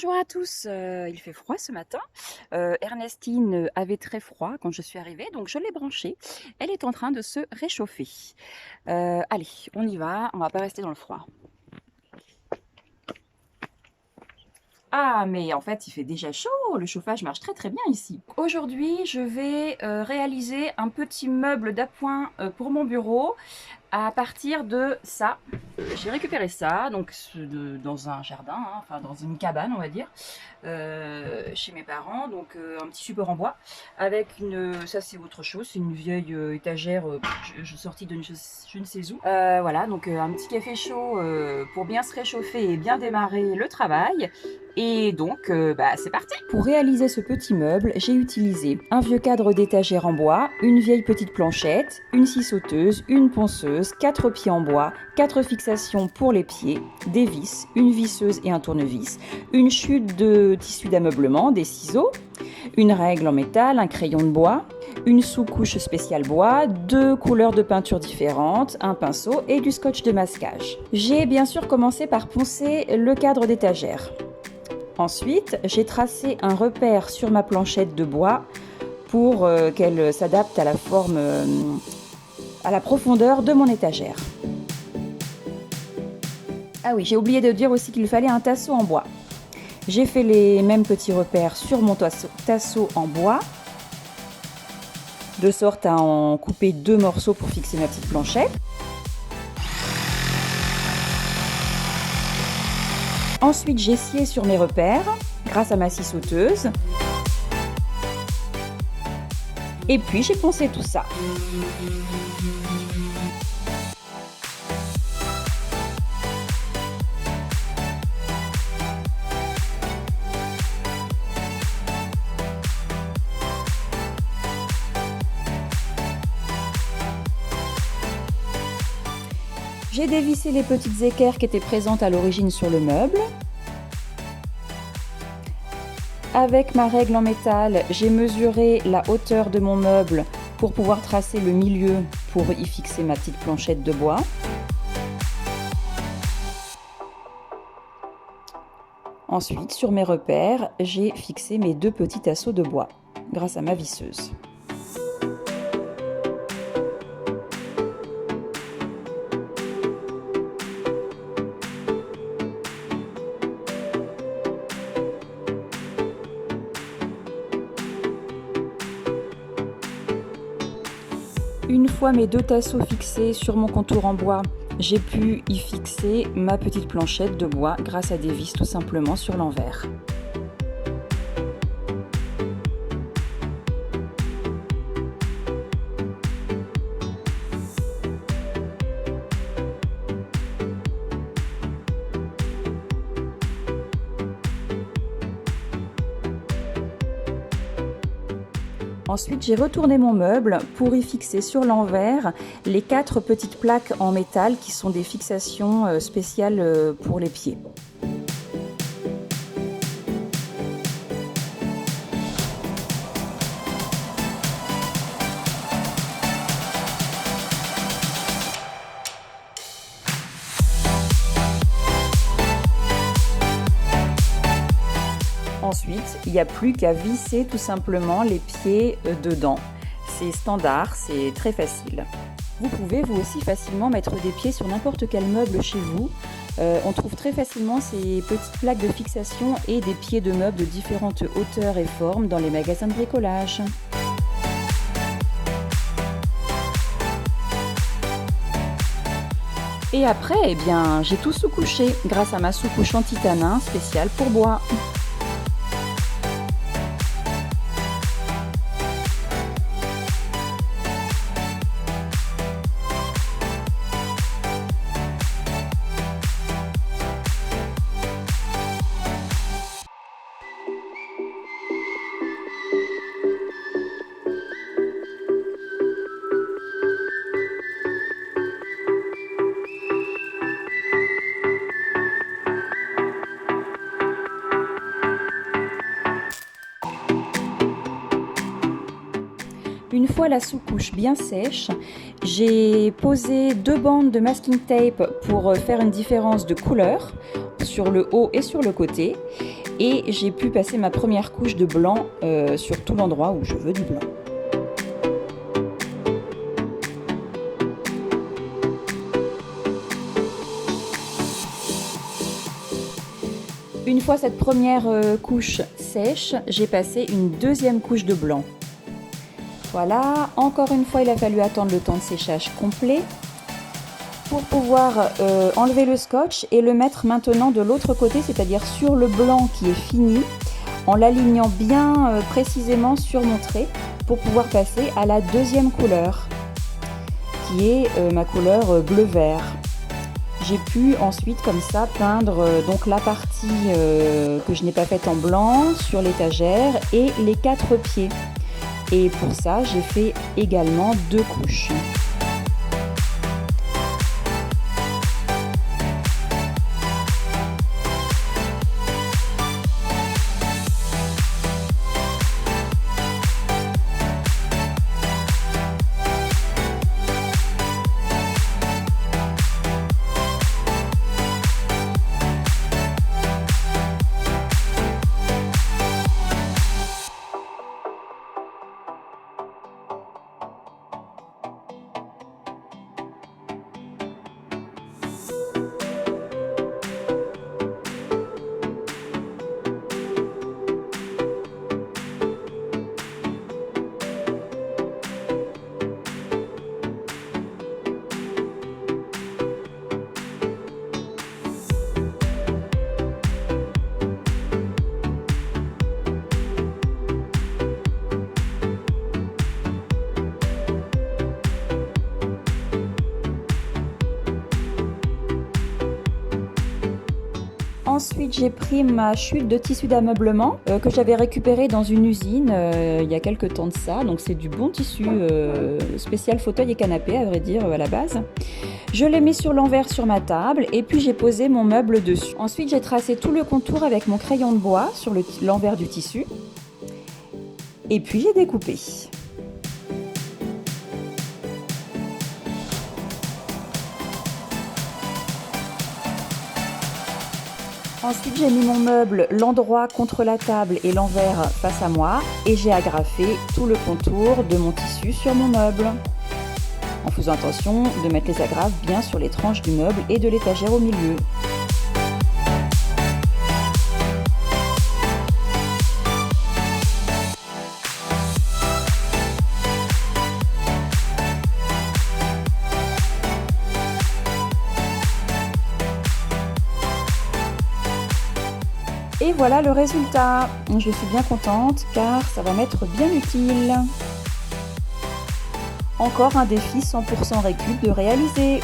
Bonjour à tous, il fait froid ce matin. Ernestine avait très froid quand je suis arrivée, donc je l'ai branchée. Elle est en train de se réchauffer. Allez, on y va, on va pas rester dans le froid. Ah, mais en fait, il fait déjà chaud, le chauffage marche très très bien ici. Aujourd'hui, je vais réaliser un petit meuble d'appoint pour mon bureau à partir de ça. J'ai récupéré ça donc dans un jardin, hein, enfin dans une cabane on va dire, chez mes parents, donc un petit support en bois avec ça c'est autre chose, c'est une vieille étagère sortie de je ne sais où. Voilà, donc un petit café chaud pour bien se réchauffer et bien démarrer le travail. Et donc, c'est parti! Pour réaliser ce petit meuble, j'ai utilisé un vieux cadre d'étagère en bois, une vieille petite planchette, une scie sauteuse, une ponceuse, 4 pieds en bois, 4 fixations pour les pieds, des vis, une visseuse et un tournevis, une chute de tissu d'ameublement, des ciseaux, une règle en métal, un crayon de bois, une sous-couche spéciale bois, 2 couleurs de peinture différentes, un pinceau et du scotch de masquage. J'ai bien sûr commencé par poncer le cadre d'étagère. Ensuite, j'ai tracé un repère sur ma planchette de bois pour qu'elle s'adapte à la forme, à la profondeur de mon étagère. Ah oui, j'ai oublié de dire aussi qu'il fallait un tasseau en bois. J'ai fait les mêmes petits repères sur mon tasseau en bois, de sorte à en couper 2 morceaux pour fixer ma petite planchette. Ensuite, j'ai scié sur mes repères grâce à ma scie sauteuse. Et puis, j'ai poncé tout ça. J'ai dévissé les petites équerres qui étaient présentes à l'origine sur le meuble. Avec ma règle en métal, j'ai mesuré la hauteur de mon meuble pour pouvoir tracer le milieu pour y fixer ma petite planchette de bois. Ensuite, sur mes repères, j'ai fixé mes 2 petits tasseaux de bois grâce à ma visseuse. Une fois mes 2 tasseaux fixés sur mon contour en bois, j'ai pu y fixer ma petite planchette de bois grâce à des vis tout simplement sur l'envers. Ensuite, j'ai retourné mon meuble pour y fixer sur l'envers les 4 petites plaques en métal qui sont des fixations spéciales pour les pieds. Ensuite, il n'y a plus qu'à visser tout simplement les pieds dedans. C'est standard, c'est très facile. Vous pouvez vous aussi facilement mettre des pieds sur n'importe quel meuble chez vous. On trouve très facilement ces petites plaques de fixation et des pieds de meubles de différentes hauteurs et formes dans les magasins de bricolage. Et après, eh bien, j'ai tout sous-couché grâce à ma sous-couche en titanin spéciale pour bois. Une fois la sous-couche bien sèche, j'ai posé 2 bandes de masking tape pour faire une différence de couleur sur le haut et sur le côté. et j'ai pu passer ma première couche de blanc sur tout l'endroit où je veux du blanc. Une fois cette première couche sèche, j'ai passé une deuxième couche de blanc. Voilà, encore une fois il a fallu attendre le temps de séchage complet pour pouvoir enlever le scotch et le mettre maintenant de l'autre côté, c'est-à-dire sur le blanc qui est fini, en l'alignant bien précisément sur mon trait pour pouvoir passer à la deuxième couleur, qui est ma couleur bleu-vert. J'ai pu ensuite comme ça peindre donc la partie que je n'ai pas faite en blanc sur l'étagère et les 4 pieds. Et pour ça, j'ai fait également 2 couches. Ensuite, j'ai pris ma chute de tissu d'ameublement que j'avais récupéré dans une usine il y a quelques temps de ça. Donc c'est du bon tissu spécial fauteuil et canapé à vrai dire à la base. Je l'ai mis sur l'envers sur ma table et puis j'ai posé mon meuble dessus. Ensuite, j'ai tracé tout le contour avec mon crayon de bois sur l'envers du tissu. Et puis j'ai découpé. Ensuite, j'ai mis mon meuble l'endroit contre la table et l'envers face à moi et j'ai agrafé tout le contour de mon tissu sur mon meuble, en faisant attention de mettre les agrafes bien sur les tranches du meuble et de l'étagère au milieu. Et voilà le résultat. Je suis bien contente car ça va m'être bien utile. Encore un défi 100% récup de réaliser.